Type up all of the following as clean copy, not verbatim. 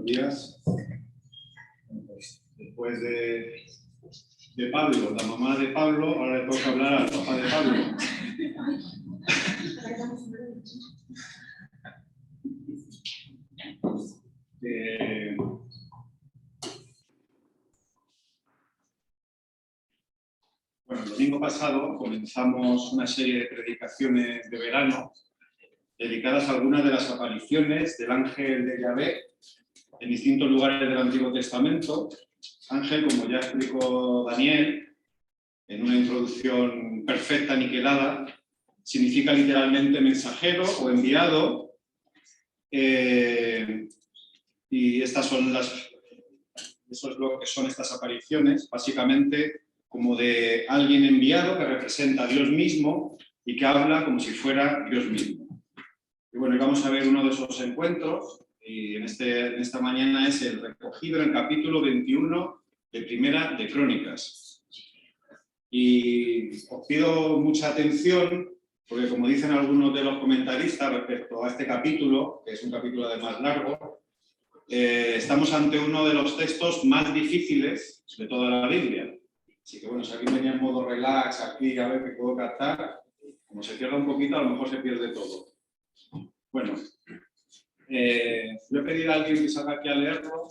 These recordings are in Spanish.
días. Pues, después de Pablo, la mamá de Pablo, ahora le toca hablar al papá de Pablo. Bueno, el domingo pasado comenzamos una serie de predicaciones de verano dedicadas a algunas de las apariciones del ángel de Yahvé en distintos lugares del Antiguo Testamento. Ángel, como ya explicó Daniel, en una introducción perfecta, aniquilada, significa literalmente mensajero o enviado. Y eso es lo que son estas apariciones, básicamente como de alguien enviado que representa a Dios mismo y que habla como si fuera Dios mismo. Y bueno, vamos a ver uno de esos encuentros, y en esta mañana es el recogido en el capítulo 21 de Primera de Crónicas. Y os pido mucha atención, porque como dicen algunos de los comentaristas respecto a este capítulo, que es un capítulo además largo, estamos ante uno de los textos más difíciles de toda la Biblia. Así que bueno, si alguien venía en modo relax aquí a ver qué puedo captar, como se cierra un poquito, a lo mejor se pierde todo. Bueno, le he pedido a alguien que salga aquí a leerlo.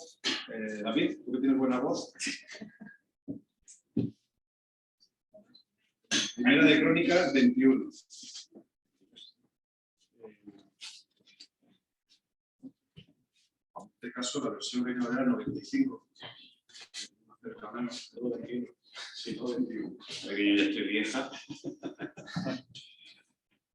David, tú que tienes buena voz. Primera de Crónicas 21. En este caso, la versión Reina Valera 95. Todo 21. Sí, todo 21. Aquí yo ya estoy vieja.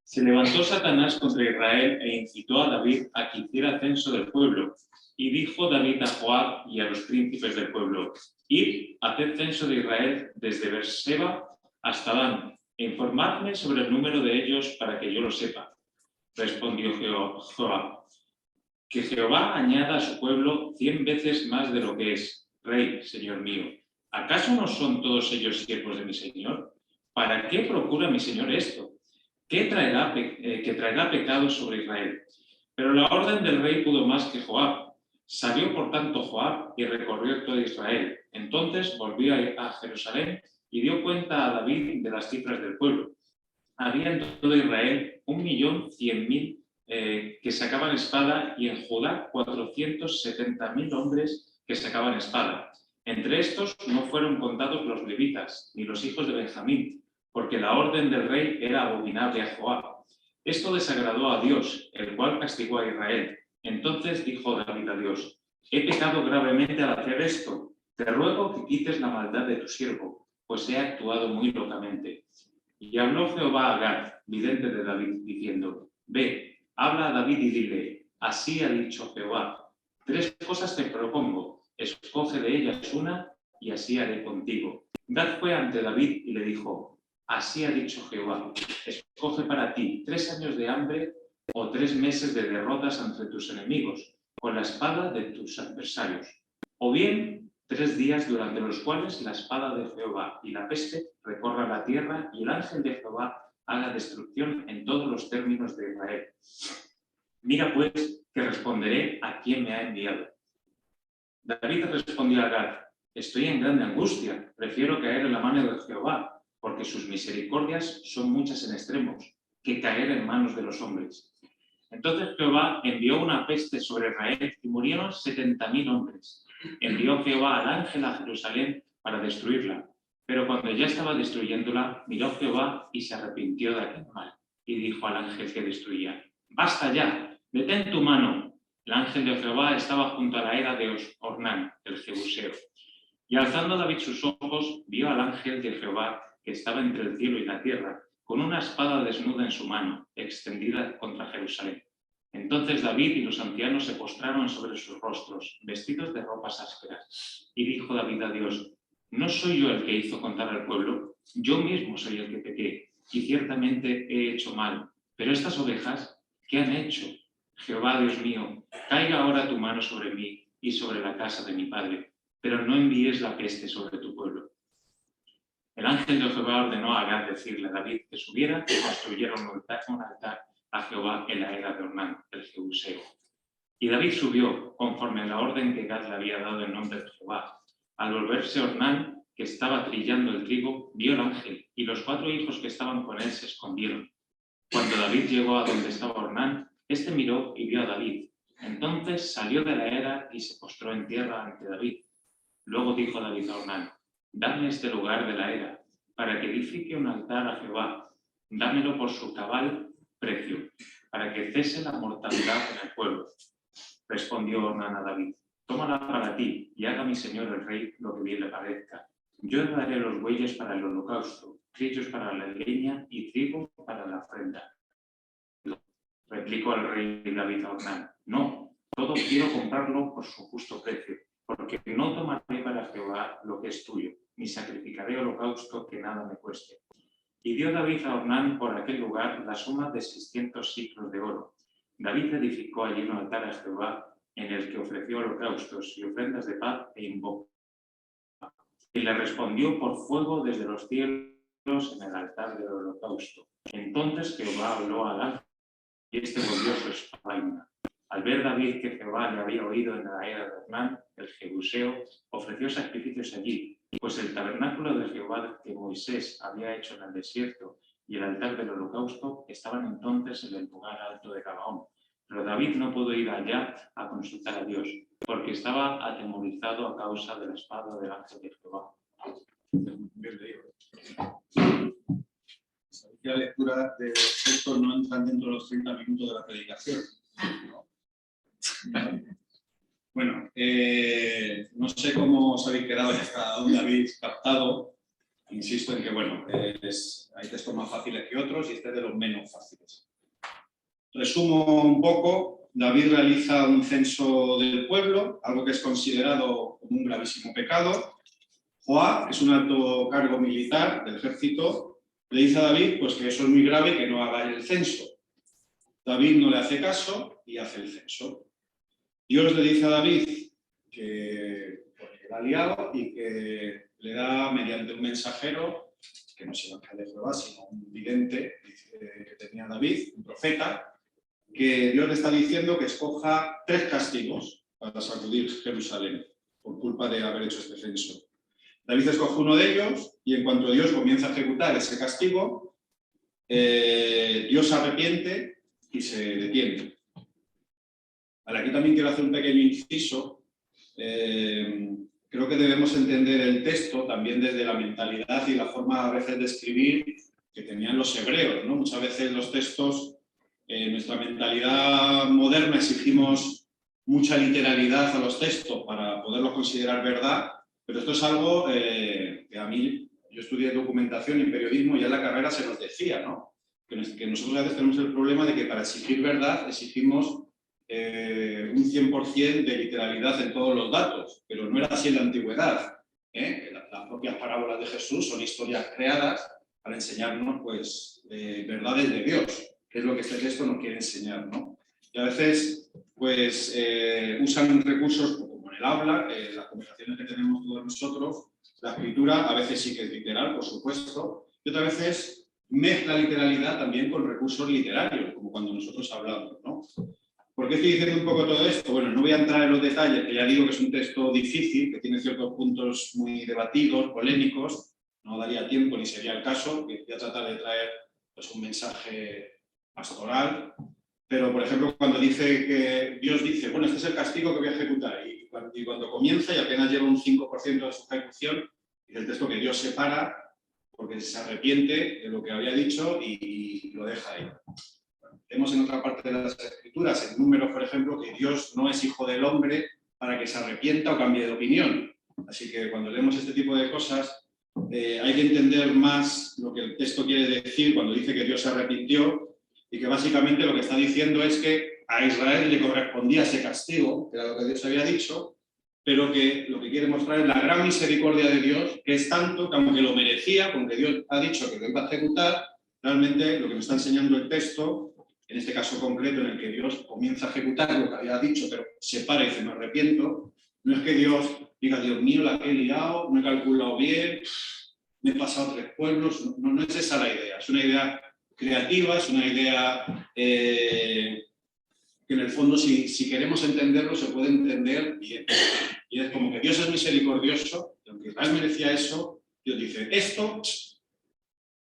Se levantó Satanás contra Israel e incitó a David a que hiciera censo del pueblo. Y dijo David a Joab y a los príncipes del pueblo: Id, haced censo de Israel desde Beerseba hasta Dan, e informadme sobre el número de ellos para que yo lo sepa. Respondió Joab: que Jehová añada a su pueblo 100 veces más de lo que es. Rey, señor mío, ¿acaso no son todos ellos siervos de mi señor? ¿Para qué procura mi señor esto? ¿Qué traerá pecado sobre Israel? Pero la orden del rey pudo más que Joab. Salió por tanto Joab y recorrió todo Israel. Entonces volvió a Jerusalén y dio cuenta a David de las cifras del pueblo. Había en todo Israel 1.100.000 que sacaban espada, y en Judá 470.000 hombres que sacaban espada. Entre estos no fueron contados los levitas, ni los hijos de Benjamín, porque la orden del rey era abominable a Joab. Esto desagradó a Dios, el cual castigó a Israel. Entonces dijo David a Dios: he pecado gravemente al hacer esto. Te ruego que quites la maldad de tu siervo, pues he actuado muy locamente. Y habló Jehová a Gad, vidente de David, diciendo: ve, habla a David y dile: así ha dicho Jehová, 3 cosas te propongo, escoge de ellas una, y así haré contigo. Gad fue ante David y le dijo: así ha dicho Jehová, escoge para ti 3 años de hambre o 3 meses de derrotas entre tus enemigos, con la espada de tus adversarios. O bien 3 días durante los cuales la espada de Jehová y la peste recorran la tierra y el ángel de Jehová haga destrucción en todos los términos de Israel. Mira pues que responderé a quien me ha enviado. David respondió a Gad: estoy en grande angustia, prefiero caer en la mano de Jehová, porque sus misericordias son muchas en extremos, que caer en manos de los hombres. Entonces Jehová envió una peste sobre Israel y murieron 70.000 hombres. Envió Jehová al ángel a Jerusalén para destruirla, pero cuando ya estaba destruyéndola, miró Jehová y se arrepintió de aquel mal, y dijo al ángel que destruía: basta ya, detén tu mano. El ángel de Jehová estaba junto a la era de Ornán, el Jebuseo. Y alzando David sus ojos, vio al ángel de Jehová que estaba entre el cielo y la tierra, con una espada desnuda en su mano, extendida contra Jerusalén. Entonces David y los ancianos se postraron sobre sus rostros, vestidos de ropas ásperas. Y dijo David a Dios: ¿no soy yo el que hizo contar al pueblo? Yo mismo soy el que pequé, y ciertamente he hecho mal. Pero estas ovejas, ¿qué han hecho? Jehová, Dios mío, caiga ahora tu mano sobre mí y sobre la casa de mi padre, pero no envíes la peste sobre tu pueblo. El ángel de Jehová ordenó a Gad decirle a David que subiera y construyera un altar a Jehová en la era de Ornán, el Jebuseo. Y David subió, conforme a la orden que Gad le había dado en nombre de Jehová. Al volverse Ornán, que estaba trillando el trigo, vio el ángel, y los 4 hijos que estaban con él se escondieron. Cuando David llegó a donde estaba Ornán, este miró y vio a David. Entonces salió de la era y se postró en tierra ante David. Luego dijo David a Ornán: dame este lugar de la era, para que edifique un altar a Jehová. Dámelo por su cabal precio, para que cese la mortalidad en el pueblo. Respondió Ornán a David: tómala para ti, y haga mi señor el rey lo que bien le parezca. Yo daré los bueyes para el holocausto, trillos para la leña y trigo para la ofrenda. Replicó el rey David a Ornán: no, todo quiero comprarlo por su justo precio, porque no tomaré para Jehová lo que es tuyo, ni sacrificaré holocausto que nada me cueste. Y dio David a Ornán por aquel lugar la suma de 600 siclos de oro. David edificó allí un altar a Jehová, en el que ofreció holocaustos y ofrendas de paz e invocó. Y le respondió por fuego desde los cielos en el altar del holocausto. Entonces Jehová habló al ángel, y este volvió su espalda. Al ver David que Jehová le había oído en la era de Ornán, el jebuseo, ofreció sacrificios allí, pues el tabernáculo de Jehová que Moisés había hecho en el desierto y el altar del holocausto estaban entonces en el lugar alto de Gabaón. Pero David no pudo ir allá a consultar a Dios, porque estaba atemorizado a causa de la espada del ángel de Jehová. Bien leído. Sabéis que la lectura de textos no entran dentro de los 30 minutos de la predicación. Bueno, no sé cómo os habéis quedado hasta dónde habéis captado. Insisto en que, bueno, hay textos más fáciles que otros y este es de los menos fáciles. Resumo un poco. David realiza un censo del pueblo, algo que es considerado como un gravísimo pecado. Joab, que es un alto cargo militar del ejército, le dice a David pues, que eso es muy grave, que no haga el censo. David no le hace caso y hace el censo. Dios le dice a David que porque la ha liado y que le da mediante un mensajero, que no es el ángel de Jehová, sino un vidente que tenía David, un profeta, que Dios le está diciendo que escoja 3 castigos para sacudir Jerusalén por culpa de haber hecho este censo. David escoge uno de ellos y en cuanto Dios comienza a ejecutar ese castigo, Dios se arrepiente y se detiene. Vale, aquí también quiero hacer un pequeño inciso. Creo que debemos entender el texto también desde la mentalidad y la forma a veces de escribir que tenían los hebreos, ¿no? Muchas veces los textos, nuestra mentalidad moderna exigimos mucha literalidad a los textos para poderlos considerar verdad, pero esto es algo que a mí, yo estudié documentación y periodismo y en la carrera se nos decía, ¿no? Que nosotros a veces tenemos el problema de que para exigir verdad exigimos un 100% de literalidad en todos los datos, pero no era así en la antigüedad. Las propias parábolas de Jesús son historias creadas para enseñarnos pues, verdades de Dios, que es lo que este texto nos quiere enseñar, ¿no? Y a veces pues, usan recursos como en el habla, las conversaciones que tenemos todos nosotros, la escritura a veces sí que es literal, por supuesto, y otras veces mezcla literalidad también con recursos literarios, como cuando nosotros hablamos, ¿no? ¿Por qué estoy diciendo un poco todo esto? Bueno, no voy a entrar en los detalles, que ya digo que es un texto difícil, que tiene ciertos puntos muy debatidos, polémicos, no daría tiempo ni sería el caso, que voy a tratar de traer pues, un mensaje pastoral, pero por ejemplo cuando dice que Dios dice, bueno, este es el castigo que voy a ejecutar, y cuando comienza y apenas lleva un 5% de su ejecución, es el texto que Dios separa porque se arrepiente de lo que había dicho y lo deja ahí. Vemos en otra parte de las Escrituras, en Números, por ejemplo, que Dios no es hijo del hombre para que se arrepienta o cambie de opinión. Así que cuando leemos este tipo de cosas, hay que entender más lo que el texto quiere decir cuando dice que Dios se arrepintió y que básicamente lo que está diciendo es que a Israel le correspondía ese castigo, que era lo que Dios había dicho, pero que lo que quiere mostrar es la gran misericordia de Dios, que es tanto que aunque lo merecía, porque Dios ha dicho que lo iba a ejecutar, realmente lo que nos está enseñando el texto, en este caso concreto en el que Dios comienza a ejecutar lo que había dicho, pero se para y dice, me arrepiento, no es que Dios diga, Dios mío, la que he liado, no he calculado bien, me he pasado 3 pueblos, no es esa la idea, es una idea creativa, es una idea que que en el fondo, si queremos entenderlo, se puede entender bien. Y es como que Dios es misericordioso, y aunque Israel merecía eso, Dios dice, esto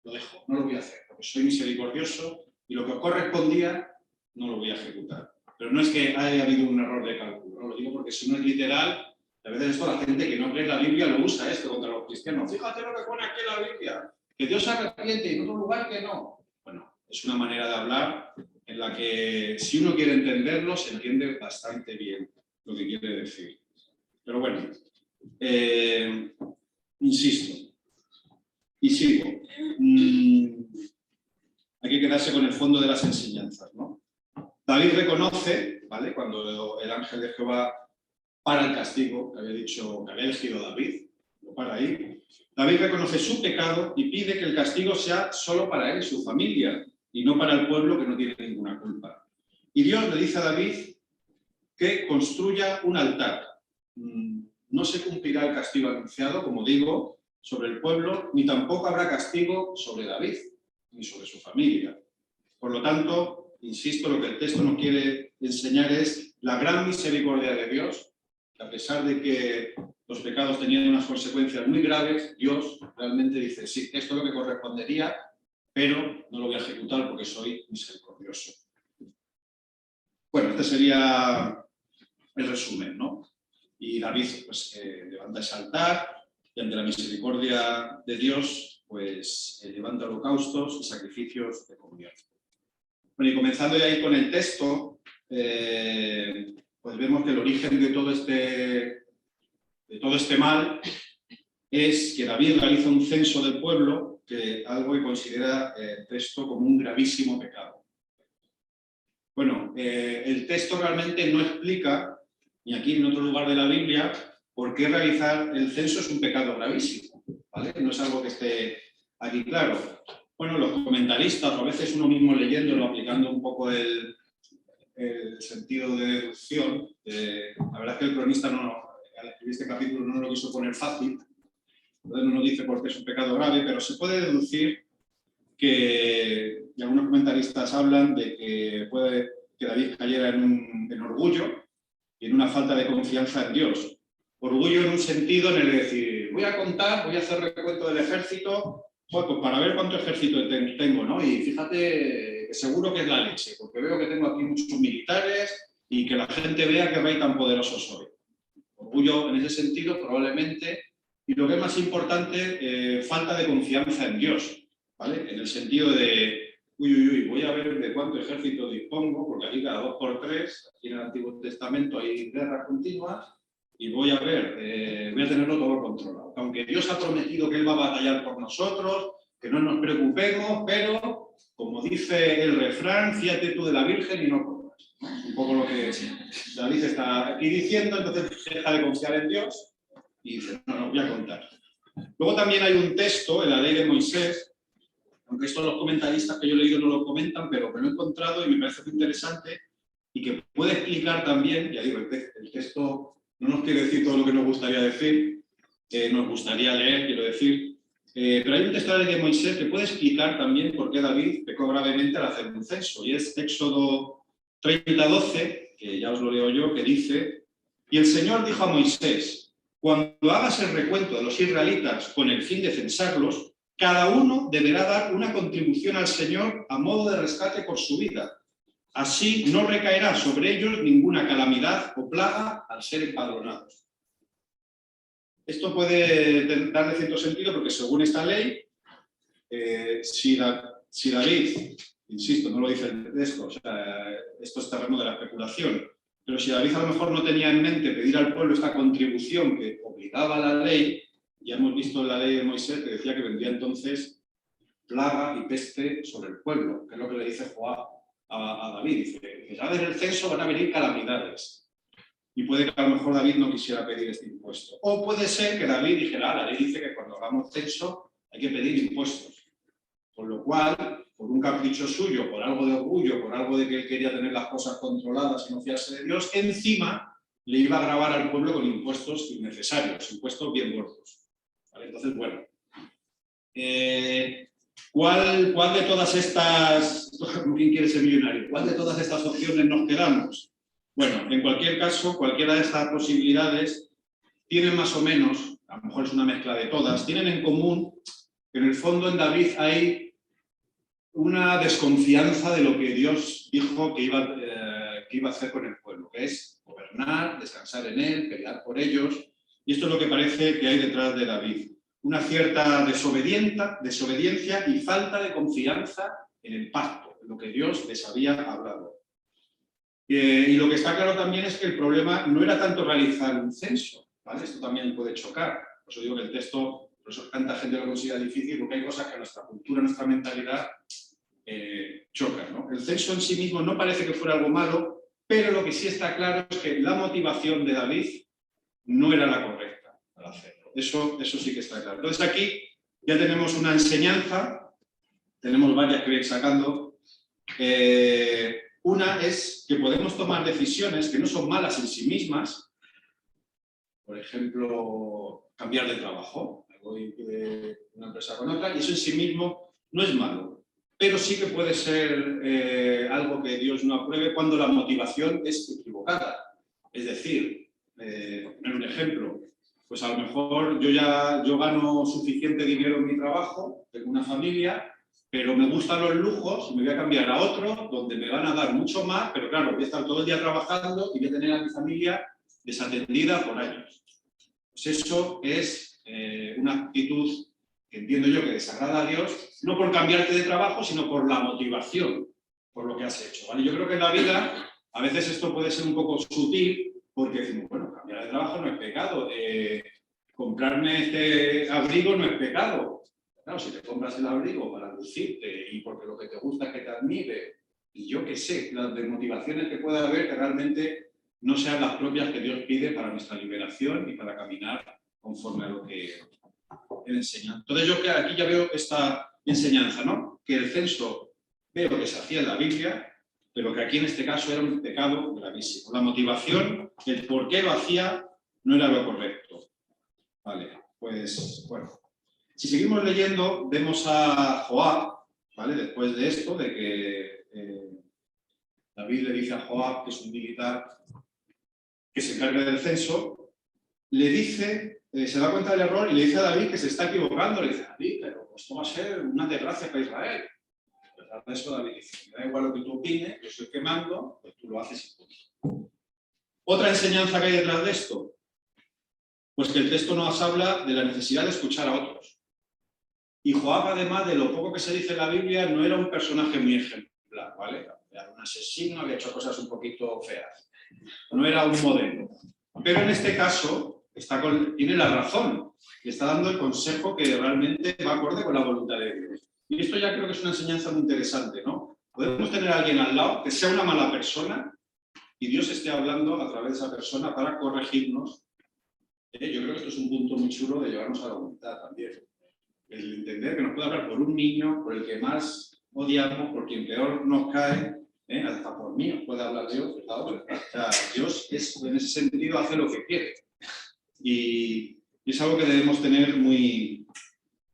lo dejo, no lo voy a hacer, porque soy misericordioso y lo que os correspondía no lo voy a ejecutar. Pero no es que haya habido un error de cálculo, ¿no? Lo digo porque si no es literal, a veces esto la gente que no cree en la Biblia lo usa esto contra los cristianos. Fíjate lo que pone aquí en la Biblia, que Dios se arrepiente y en otro lugar que no. Bueno, es una manera de hablar en la que si uno quiere entenderlo, se entiende bastante bien lo que quiere decir. Pero bueno, insisto, y sigo. Hay que quedarse con el fondo de las enseñanzas, ¿no? David reconoce, ¿vale?, cuando el ángel de Jehová para el castigo que había dicho, que había elegido David, lo para ahí. David reconoce su pecado y pide que el castigo sea solo para él y su familia, y no para el pueblo que no tiene ninguna culpa. Y Dios le dice a David que construya un altar. No se cumplirá el castigo anunciado, como digo, sobre el pueblo, ni tampoco habrá castigo sobre David, ni sobre su familia. Por lo tanto, insisto, lo que el texto nos quiere enseñar es la gran misericordia de Dios, que a pesar de que los pecados tenían unas consecuencias muy graves, Dios realmente dice, sí, esto es lo que correspondería, pero no lo voy a ejecutar porque soy misericordioso. Bueno, este sería el resumen, ¿no? Y David pues, levanta ese altar y ante la misericordia de Dios pues levanta holocaustos y sacrificios de comunión. Bueno, y comenzando ya ahí con el texto, pues vemos que el origen de todo este mal es que David realiza un censo del pueblo, que algo que considera el texto como un gravísimo pecado. Bueno, el texto realmente no explica, ni aquí ni en otro lugar de la Biblia, por qué realizar el censo es un pecado gravísimo, ¿vale? No es algo que esté aquí claro. Bueno, los comentaristas, o a veces uno mismo leyéndolo, aplicando un poco el sentido de deducción, la verdad es que el cronista al escribir este capítulo no lo quiso poner fácil, entonces no nos dice por qué es un pecado grave, pero se puede deducir que, y algunos comentaristas hablan de que David cayera en orgullo y en una falta de confianza en Dios. Orgullo en un sentido en el de decir, voy a hacer recuento del ejército, pues para ver cuánto ejército tengo, ¿no? Y fíjate que seguro que es la leche, porque veo que tengo aquí muchos militares y que la gente vea que rey tan poderoso soy. Orgullo en ese sentido probablemente, y lo que es más importante, falta de confianza en Dios, ¿vale? En el sentido de, voy a ver de cuánto ejército dispongo, porque aquí cada 2 por 3, aquí en el Antiguo Testamento hay guerras continuas, y voy a ver, voy a tenerlo todo controlado. Aunque Dios ha prometido que Él va a batallar por nosotros, que no nos preocupemos, pero, como dice el refrán, fíate tú de la Virgen y no corras. Un poco lo que David está aquí diciendo, entonces deja de confiar en Dios y dice, no, voy a contar. Luego también hay un texto en la ley de Moisés, aunque esto los comentaristas que yo he leído no lo comentan, pero me lo he encontrado y me parece muy interesante y que puede explicar también, ya digo, el texto no nos quiere decir todo lo que nos gustaría decir, nos gustaría leer, quiero decir, pero hay un texto de la ley de Moisés que puede explicar también por qué David pecó gravemente al hacer un censo, y es Éxodo 30:12, que ya os lo leo yo, que dice, y el Señor dijo a Moisés, cuando hagas el recuento de los israelitas con el fin de censarlos, cada uno deberá dar una contribución al Señor a modo de rescate por su vida. Así no recaerá sobre ellos ninguna calamidad o plaga al ser empadronados. Esto puede darle cierto sentido porque según esta ley, si David, insisto, no lo dice el texto, o sea, esto es terreno de la especulación, pero si David a lo mejor no tenía en mente pedir al pueblo esta contribución que obligaba a la ley, ya hemos visto en la ley de Moisés que decía que vendría entonces plaga y peste sobre el pueblo, que es lo que le dice Joab a David. Dice, ya desde el censo van a venir calamidades. Y puede que a lo mejor David no quisiera pedir este impuesto. O puede ser que David dijera, la ley dice que cuando hagamos censo hay que pedir impuestos. Con lo cual, por un capricho suyo, por algo de orgullo, por algo de que él quería tener las cosas controladas y no fiarse de Dios, encima le iba a gravar al pueblo con impuestos innecesarios, impuestos bien gordos. ¿Vale? Entonces, bueno, ¿cuál de todas estas ¿Quién quiere ser millonario? ¿Cuál de todas estas opciones nos quedamos? Bueno, en cualquier caso, cualquiera de estas posibilidades tienen más o menos, a lo mejor es una mezcla de todas, tienen en común que en el fondo en David hay una desconfianza de lo que Dios dijo que iba a hacer con el pueblo, que es gobernar, descansar en él, pelear por ellos. Y esto es lo que parece que hay detrás de David. Una cierta desobediencia y falta de confianza en el pacto, en lo que Dios les había hablado. Y lo que está claro también es que el problema no era tanto realizar un censo, ¿vale? Esto también puede chocar. Por eso digo que el texto, por eso tanta gente lo considera difícil, porque hay cosas que a nuestra cultura, a nuestra mentalidad chocan, ¿no? El censo en sí mismo no parece que fuera algo malo, pero lo que sí está claro es que la motivación de David no era la correcta para hacerlo. Eso sí que está claro. Entonces aquí ya tenemos una enseñanza, tenemos varias que ir sacando. Una es que podemos tomar decisiones que no son malas en sí mismas, por ejemplo, cambiar de trabajo, voy de una empresa con otra, y eso en sí mismo no es malo, pero sí que puede ser algo que Dios no apruebe cuando la motivación es equivocada. Es decir, por poner un ejemplo, pues a lo mejor yo gano suficiente dinero en mi trabajo, tengo una familia, pero me gustan los lujos y me voy a cambiar a otro donde me van a dar mucho más, pero claro, voy a estar todo el día trabajando y voy a tener a mi familia desatendida por años. Pues eso es una actitud que entiendo yo que desagrada a Dios, no por cambiarte de trabajo, sino por la motivación, por lo que has hecho, ¿vale? Yo creo que en la vida a veces esto puede ser un poco sutil, porque decimos, bueno, cambiar de trabajo no es pecado, comprarme este abrigo no es pecado. Claro, si te compras el abrigo para lucirte y porque lo que te gusta es que te admire, y yo qué sé, las desmotivaciones que pueda haber que realmente no sean las propias que Dios pide para nuestra liberación y para caminar conforme a lo que Él enseña. Entonces yo aquí ya veo esta enseñanza, ¿no? Que el censo veo que se hacía en la Biblia, pero que aquí en este caso era un pecado gravísimo. La motivación, el por qué lo hacía, no era lo correcto. Vale, pues bueno. Si seguimos leyendo, vemos a Joab, ¿vale? Después de esto, de que David le dice a Joab, que es un militar que se encarga del censo, le dice, se da cuenta del error y le dice a David que se está equivocando. Le dice, David, pero esto va a ser una desgracia para Israel. A pesar de eso, David dice, me da igual lo que tú opines, yo soy el que mando, pues tú lo haces y punto. Otra enseñanza que hay detrás de esto, pues que el texto nos habla de la necesidad de escuchar a otros. Y Joab, además de lo poco que se dice en la Biblia, no era un personaje muy ejemplar, ¿vale? Era un asesino, había hecho cosas un poquito feas. No era un modelo. Pero en este caso tiene la razón. Le está dando el consejo que realmente va acorde con la voluntad de Dios. Y esto ya creo que es una enseñanza muy interesante, ¿no? Podemos tener a alguien al lado que sea una mala persona y Dios esté hablando a través de esa persona para corregirnos. Yo creo que esto es un punto muy chulo de llevarnos a la voluntad también. El entender que nos puede hablar por un niño, por el que más odiamos, por quien peor nos cae, hasta por mí nos puede hablar Dios, ¿verdad? O sea, Dios en ese sentido hace lo que quiere. Y es algo que debemos tener muy,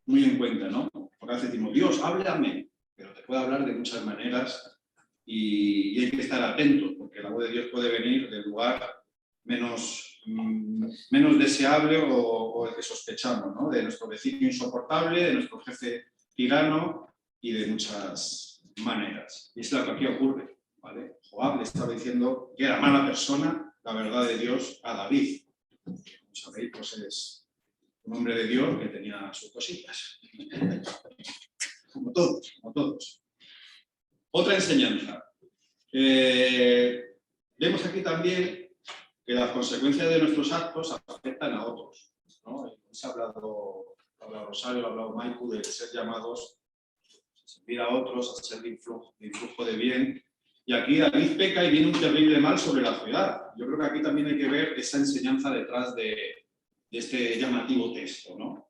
muy en cuenta, ¿no? Porque a veces decimos, Dios, háblame, pero te puede hablar de muchas maneras y hay que estar atentos, porque la voz de Dios puede venir del lugar menos deseable o el que sospechamos, ¿no? De nuestro vecino insoportable, de nuestro jefe tirano y de muchas maneras. Y es lo que aquí ocurre, ¿vale? Joab le estaba diciendo que era mala persona, la verdad de Dios, a David. Como sabéis, pues es un hombre de Dios que tenía sus cosillas. Como todos. Otra enseñanza. Vemos aquí también que las consecuencias de nuestros actos afectan a otros, ¿no? Se ha hablado Rosario, ha hablado Maiku de ser llamados a servir a otros, a ser de influjo de bien. Y aquí David peca y viene un terrible mal sobre la ciudad. Yo creo que aquí también hay que ver esa enseñanza detrás de este llamativo texto, ¿no?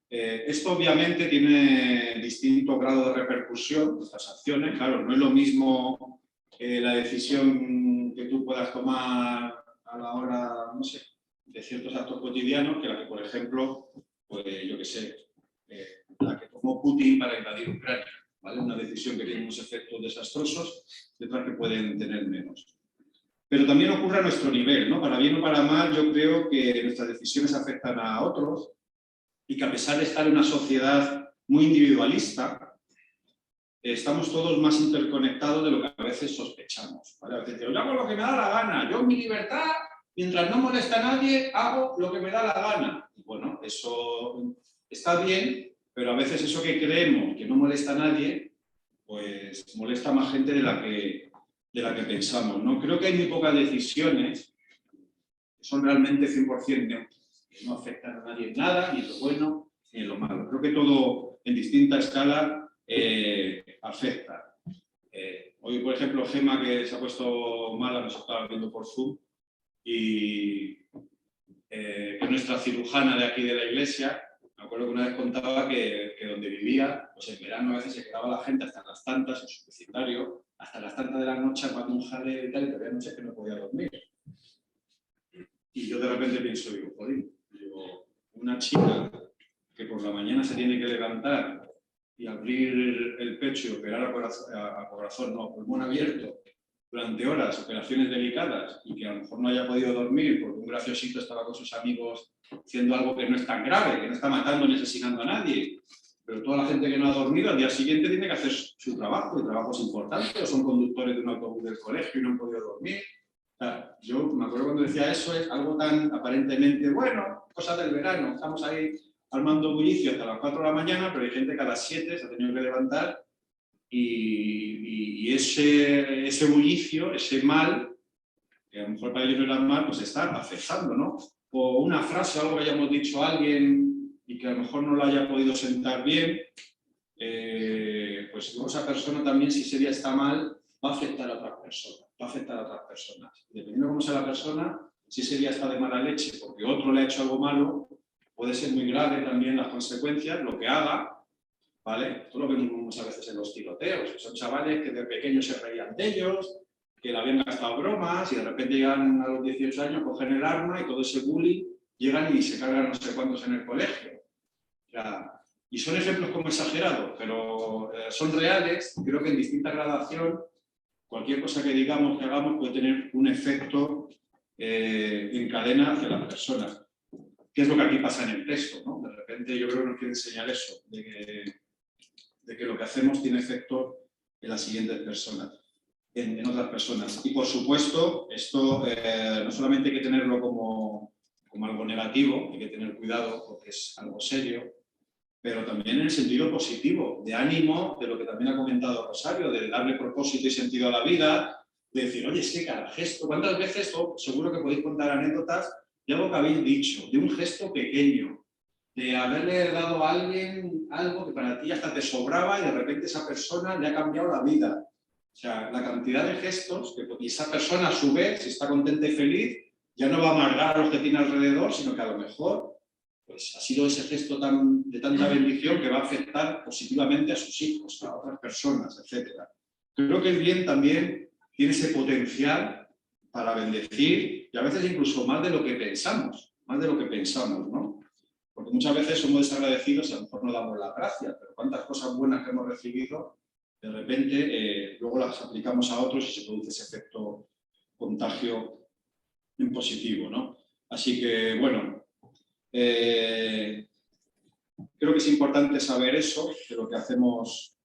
Esto obviamente tiene distinto grado de repercusión, estas acciones. Claro, no es lo mismo la decisión que tú puedas tomar a la hora, no sé, de ciertos actos cotidianos que la que, por ejemplo, pues yo qué sé, la que tomó Putin para invadir Ucrania. ¿vale? Una decisión que tiene unos efectos desastrosos y otras que pueden tener menos. Pero también ocurre a nuestro nivel, ¿no? Para bien o para mal, yo creo que nuestras decisiones afectan a otros y que a pesar de estar en una sociedad muy individualista, estamos todos más interconectados de lo que a veces sospechamos, ¿vale? A veces digo, yo hago lo que me da la gana, yo en mi libertad, mientras no molesta a nadie, hago lo que me da la gana. Y bueno, eso está bien, pero a veces eso que creemos que no molesta a nadie, pues molesta a más gente de la que pensamos, ¿no? Creo que hay muy pocas decisiones que son realmente 100% neutras, que no afectan a nadie en nada, ni en lo bueno ni en lo malo. Creo que todo en distinta escala afecta. Hoy, por ejemplo, Gemma, que se ha puesto mala, nos estaba viendo por Zoom, y que es nuestra cirujana de aquí de la iglesia. Me acuerdo que una vez contaba que donde vivía, pues en verano a veces se quedaba la gente hasta las tantas, en su vecindario, hasta las tantas de la noche armando un jaleo y tal, y había noches que no podía dormir. Y yo de repente pienso, digo, jolín, una chica que por la mañana se tiene que levantar y abrir el pecho y operar a corazón, no, pulmón abierto, durante horas, operaciones delicadas, y que a lo mejor no haya podido dormir porque un graciosito estaba con sus amigos haciendo algo que no es tan grave, que no está matando ni asesinando a nadie. Pero toda la gente que no ha dormido al día siguiente tiene que hacer su trabajo, y trabajos importantes, o son conductores de un autobús del colegio y no han podido dormir. O sea, yo me acuerdo cuando decía eso, es algo tan aparentemente bueno, cosas del verano, estamos ahí armando bullicio hasta las 4 de la mañana, pero hay gente que a las 7 se ha tenido que levantar y ese bullicio, ese mal, que a lo mejor para ellos no era mal, pues está afectando, ¿no? O una frase, algo que hayamos dicho a alguien y que a lo mejor no lo haya podido sentar bien, pues esa persona también, si ese día está mal, va a afectar a otras personas. Dependiendo de cómo sea la persona, si ese día está de mala leche porque otro le ha hecho algo malo, puede ser muy grave también las consecuencias, lo que haga, ¿vale? Esto lo vemos muchas veces en los tiroteos, que son chavales que de pequeños se reían de ellos, que le habían gastado bromas y de repente llegan a los 18 años, cogen el arma y todo ese bullying, llegan y se cargan no sé cuántos en el colegio. O sea, y son ejemplos como exagerados, pero son reales. Creo que en distinta gradación, cualquier cosa que digamos, que hagamos, puede tener un efecto en cadena hacia las personas. ¿Qué es lo que aquí pasa en el texto, ¿no? De repente yo creo que nos quiere enseñar eso, de que lo que hacemos tiene efecto en las siguientes personas, en otras personas. Y por supuesto, esto no solamente hay que tenerlo como algo negativo, hay que tener cuidado porque es algo serio, pero también en el sentido positivo, de ánimo, de lo que también ha comentado Rosario, de darle propósito y sentido a la vida, de decir, oye, es que cada gesto, ¿cuántas veces, seguro que podéis contar anécdotas de algo que habéis dicho, de un gesto pequeño, de haberle dado a alguien algo que para ti hasta te sobraba y de repente esa persona le ha cambiado la vida? O sea, la cantidad de gestos y esa persona a su vez, si está contenta y feliz, ya no va a amargar a los que tiene alrededor, sino que a lo mejor pues, ha sido ese gesto de tanta bendición que va a afectar positivamente a sus hijos, a otras personas, etc. Creo que el bien también tiene ese potencial para bendecir y a veces incluso más de lo que pensamos, ¿no? Porque muchas veces somos desagradecidos y a lo mejor no damos las gracias, pero cuántas cosas buenas que hemos recibido, de repente luego las aplicamos a otros y se produce ese efecto contagio en positivo, ¿no? Así que, bueno, creo que es importante saber eso, que lo que hacemos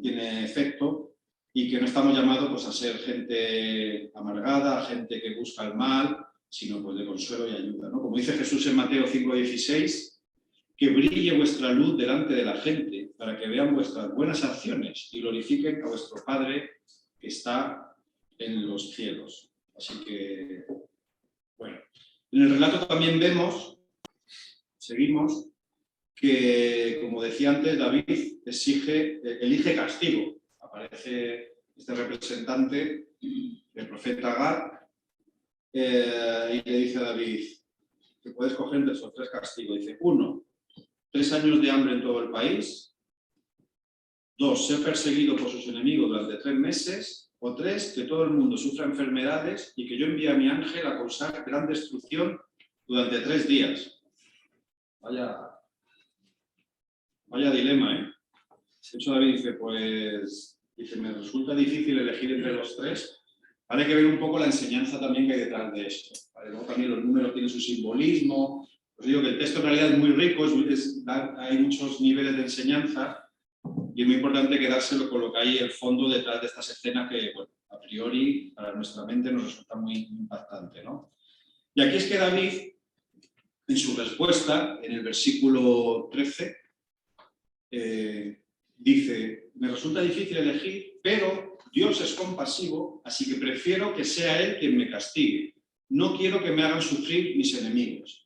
tiene efecto y que no estamos llamados pues, a ser gente amargada, gente que busca el mal, sino pues, de consuelo y ayuda, ¿no? Como dice Jesús en Mateo 5:16, que brille vuestra luz delante de la gente para que vean vuestras buenas acciones y glorifiquen a vuestro Padre que está en los cielos. Así que, bueno, en el relato también seguimos, que, como decía antes, David elige castigo. Aparece este representante, el profeta Gad, y le dice a David que puede escoger entre esos 3 castigos. Dice, 1, 3 años de hambre en todo el país. 2, ser perseguido por sus enemigos durante 3 meses. O 3, que todo el mundo sufra enfermedades y que yo envíe a mi ángel a causar gran destrucción durante 3 días. Vaya dilema, ¿eh? O De hecho, David dice, me resulta difícil elegir entre los tres. Hay que ver un poco la enseñanza también que hay detrás de esto. ¿Vale? Luego también los números tienen su simbolismo. Os digo que el texto en realidad es muy rico, hay muchos niveles de enseñanza y es muy importante quedárselo con lo que hay el fondo detrás de estas escenas que, bueno, a priori, para nuestra mente nos resulta muy impactante, ¿no? Y aquí es que David, en su respuesta, en el versículo 13, dice, me resulta difícil elegir, pero Dios es compasivo, así que prefiero que sea Él quien me castigue. No quiero que me hagan sufrir mis enemigos.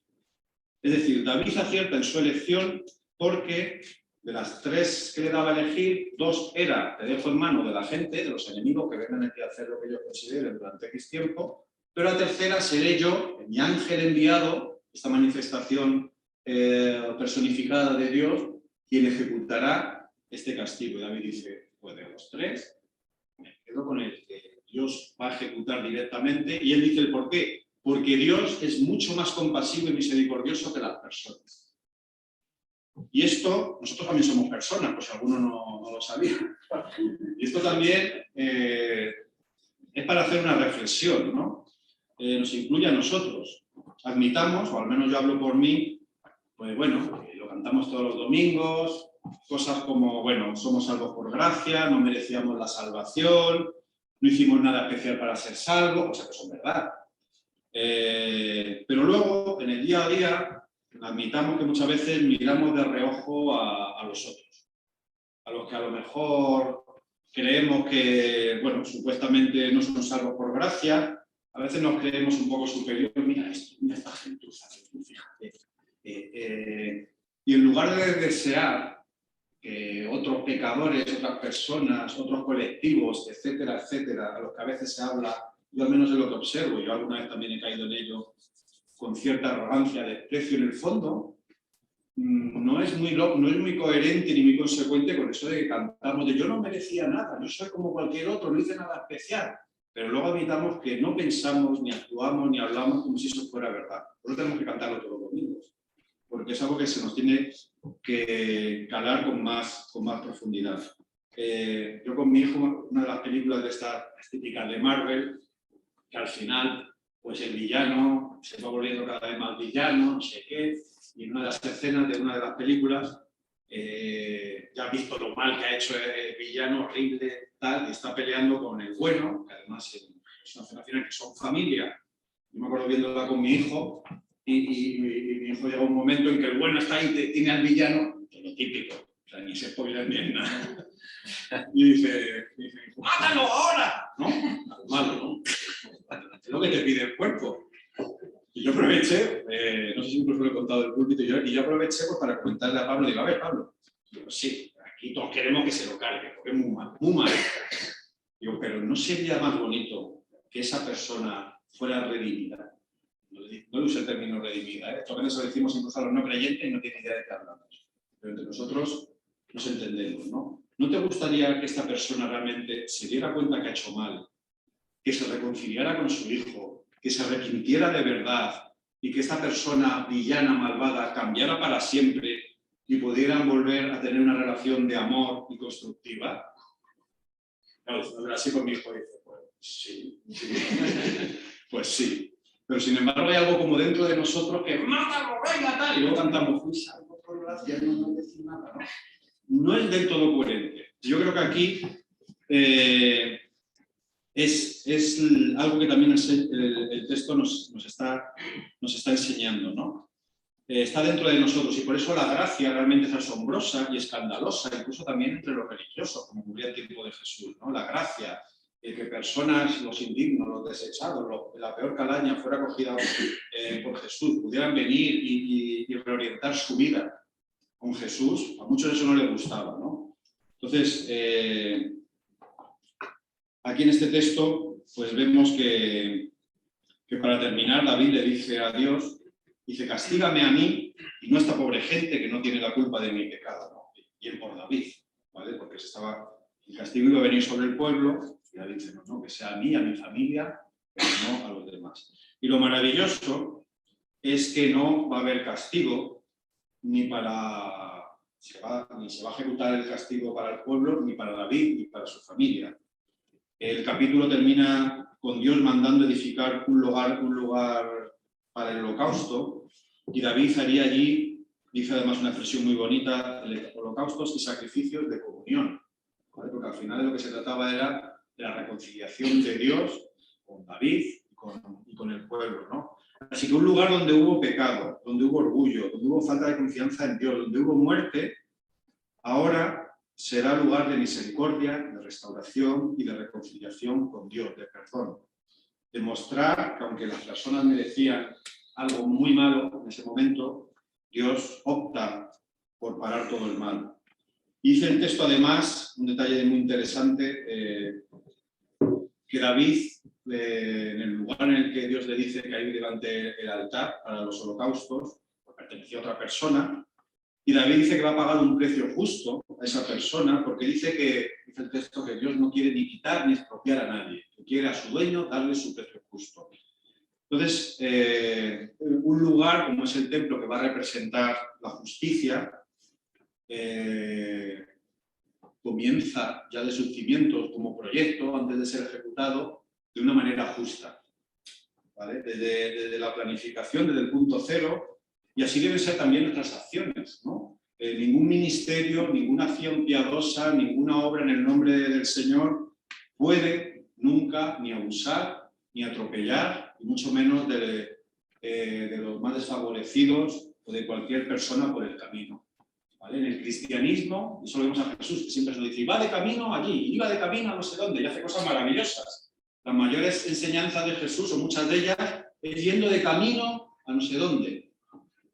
Es decir, David acierta en su elección porque de las tres que le daba a elegir, dos era, te dejo en mano de la gente, de los enemigos que vengan aquí a hacer lo que ellos consideren durante X tiempo, pero la tercera seré yo, mi ángel enviado, esta manifestación personificada de Dios, quien ejecutará este castigo. Y David dice, pues de los tres, me quedo con el que Dios va a ejecutar directamente, y él dice el por qué. Porque Dios es mucho más compasivo y misericordioso que las personas. Y esto, nosotros también somos personas, pues alguno no lo sabía. Y esto también es para hacer una reflexión, ¿no? Nos incluye a nosotros. Admitamos, o al menos yo hablo por mí, pues bueno, lo cantamos todos los domingos, cosas como, bueno, somos salvos por gracia, no merecíamos la salvación, no hicimos nada especial para ser salvos, cosas que son verdad. Pero luego, en el día a día, admitamos que muchas veces miramos de reojo a los otros, a los que a lo mejor creemos que, bueno, supuestamente no son salvos por gracia, a veces nos creemos un poco superiores, mira esto, mira esta gentuza, fíjate. Y en lugar de desear que otros pecadores, otras personas, otros colectivos, etcétera, etcétera, a los que a veces se habla, yo al menos es lo que observo, yo alguna vez también he caído en ello con cierta arrogancia, desprecio en el fondo, no es muy coherente ni muy consecuente con eso de que cantamos de yo no merecía nada, yo soy como cualquier otro, no hice nada especial, pero luego admitamos que no pensamos, ni actuamos, ni hablamos como si eso fuera verdad. Por eso tenemos que cantarlo todos los domingos, porque es algo que se nos tiene que calar con más profundidad. Yo con mi hijo, una de las películas de estas típicas de Marvel, que al final, pues el villano se va volviendo cada vez más villano, no sé qué, y en una de las escenas de una de las películas, ya has visto lo mal que ha hecho el villano, horrible, tal, y está peleando con el bueno, que además es una escena final que son familia. Yo me acuerdo viéndola con mi hijo, y mi hijo llega un momento en que el bueno está ahí, tiene al villano, lo típico, o sea, ni se spoiler ni en nada. Y dice, ¡mátalo ahora! ¿No? Malo, ¿no? Es lo que te pide el cuerpo. Y yo aproveché, no sé si incluso lo he contado del púlpito, y yo aproveché pues, para comentarle a Pablo, digo, a ver, Pablo, digo, sí, aquí todos queremos que se lo cargue, porque es muy mal. Digo, pero ¿no sería más bonito que esa persona fuera redimida? No uso el término redimida, esto a veces lo decimos incluso a los no creyentes y no tienen idea de qué hablamos. Pero entre nosotros nos entendemos, ¿no? ¿No te gustaría que esta persona realmente se diera cuenta que ha hecho mal, que se reconciliara con su hijo, que se arrepintiera de verdad y que esta persona villana, malvada, cambiara para siempre y pudieran volver a tener una relación de amor y constructiva? Claro, así con mi hijo dice, pues sí. Pues sí. Pero sin embargo hay algo como dentro de nosotros que ¡mátalo, venga, tal! Y luego cantamos, fui salvo por gracia, no decir nada, ¿no? No es del todo coherente. Yo creo que aquí es algo que también el texto nos está enseñando, ¿no? Está dentro de nosotros y por eso la gracia realmente es asombrosa y escandalosa, incluso también entre los religiosos, como ocurría en tiempo de Jesús, ¿no? La gracia, que personas, los indignos, los desechados, la peor calaña fuera acogida por Jesús, pudieran venir y reorientar su vida con Jesús, a muchos eso no les gustaba, ¿no? Entonces, aquí en este texto, pues vemos que para terminar, David le dice a Dios, dice, castígame a mí y no a esta pobre gente que no tiene la culpa de mi pecado, ¿no? Bien por David, ¿vale? Porque el castigo iba a venir sobre el pueblo, y David dice, no, que sea a mí, a mi familia, pero no a los demás. Y lo maravilloso es que no va a haber castigo ni para ni se va a ejecutar el castigo para el pueblo, ni para David, ni para su familia. El capítulo termina con Dios mandando edificar un lugar para el holocausto, y David haría allí, dice además una expresión muy bonita, holocaustos y sacrificios de comunión, ¿vale? Porque al final de lo que se trataba era de la reconciliación de Dios con David y con el pueblo, ¿no? Así que un lugar donde hubo pecado, donde hubo orgullo, donde hubo falta de confianza en Dios, donde hubo muerte, ahora será lugar de misericordia, de restauración y de reconciliación con Dios, de perdón. Demostrar que aunque las personas merecían algo muy malo en ese momento, Dios opta por parar todo el mal. Y dice el texto además, un detalle muy interesante, que David, en el lugar en el que Dios le dice que hay delante el altar para los holocaustos, pues pertenecía a otra persona, y David dice que va a pagar un precio justo a esa persona, porque dice el texto, que Dios no quiere ni quitar ni expropiar a nadie, que quiere a su dueño darle su precio justo. Entonces, un lugar como es el templo, que va a representar la justicia, comienza ya de sus cimientos como proyecto, antes de ser ejecutado, de una manera justa, ¿vale? Desde la planificación, desde el punto cero, y así deben ser también nuestras acciones, ¿no? Ningún ministerio, ninguna acción piadosa, ninguna obra en el nombre del Señor puede nunca ni abusar, ni atropellar, y mucho menos de los más desfavorecidos o de cualquier persona por el camino. ¿Vale? En el cristianismo, eso lo vemos a Jesús, que siempre nos dice, va de camino allí, iba de camino a no sé dónde, y hace cosas maravillosas. Las mayores enseñanzas de Jesús, o muchas de ellas, es yendo de camino a no sé dónde.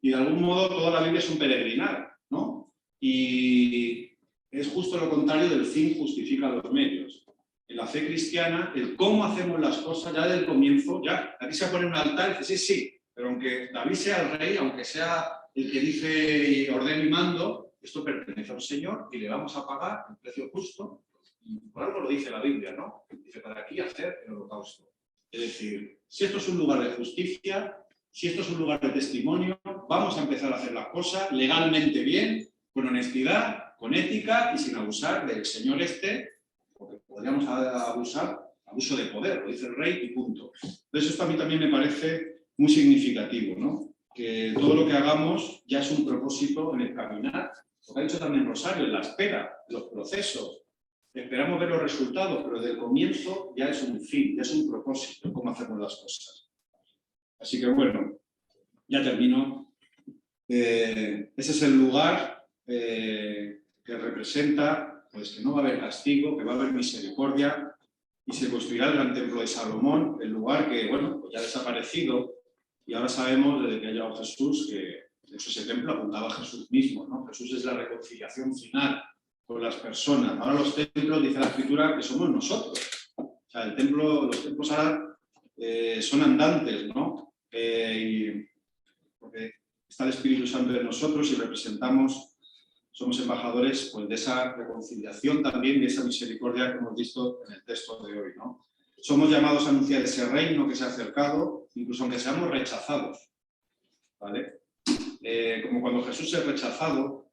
Y de algún modo toda la Biblia es un peregrinar, ¿no? Y es justo lo contrario del fin justifica los medios. En la fe cristiana, el cómo hacemos las cosas, ya desde el comienzo, ya aquí se pone un altar y dice, sí, pero aunque David sea el rey, aunque sea el que dice ordeno y mando, esto pertenece al Señor y le vamos a pagar el precio justo. Y por algo lo dice la Biblia, ¿no? Dice, para aquí hacer el holocausto. Es decir, si esto es un lugar de justicia, si esto es un lugar de testimonio, vamos a empezar a hacer las cosas legalmente bien, con honestidad, con ética y sin abusar del Señor porque podríamos abusar, abuso de poder, lo dice el rey y punto. Entonces esto a mí también me parece muy significativo, ¿no? Que todo lo que hagamos ya es un propósito en el caminar, lo que ha dicho también Rosario, en la espera, en los procesos. Esperamos ver los resultados, pero desde el comienzo ya es un fin, ya es un propósito, cómo hacemos las cosas. Así que bueno, ya termino. Ese es el lugar que representa pues, que no va a haber castigo, que va a haber misericordia, y se construirá el gran templo de Salomón, el lugar que bueno, pues ya ha desaparecido, y ahora sabemos desde que ha llegado Jesús que de hecho ese templo apuntaba a Jesús mismo, ¿no? Jesús es la reconciliación final con las personas. Ahora los templos, dice la Escritura, que somos nosotros. O sea, los templos ahora son andantes, ¿no? Porque está el Espíritu Santo de nosotros y representamos, somos embajadores pues, de esa reconciliación también, de esa misericordia que hemos visto en el texto de hoy, ¿no? Somos llamados a anunciar ese reino que se ha acercado, incluso aunque seamos rechazados, ¿vale? Como cuando Jesús es rechazado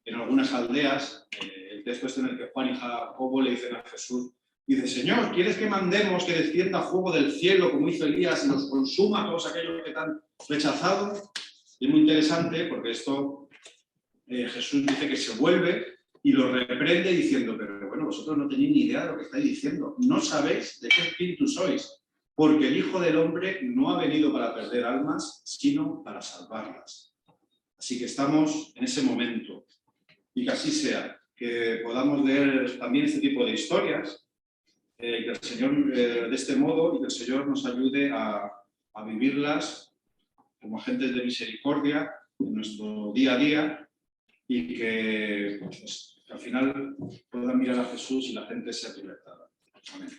en algunas aldeas, el texto este en el que Juan y Jacobo le dicen a Jesús, dice, Señor, ¿quieres que mandemos que descienda fuego del cielo como hizo Elías y los consuma a todos aquellos que te han rechazado? Y es muy interesante porque esto Jesús dice que se vuelve y lo reprende diciendo, pero bueno, vosotros no tenéis ni idea de lo que estáis diciendo, no sabéis de qué espíritu sois, porque el Hijo del Hombre no ha venido para perder almas, sino para salvarlas. Así que estamos en ese momento, y que así sea, que podamos leer también este tipo de historias, y que el Señor de este modo, y que el Señor nos ayude a vivirlas como agentes de misericordia en nuestro día a día, y que, pues, que al final puedan mirar a Jesús y la gente sea libertada. Amén.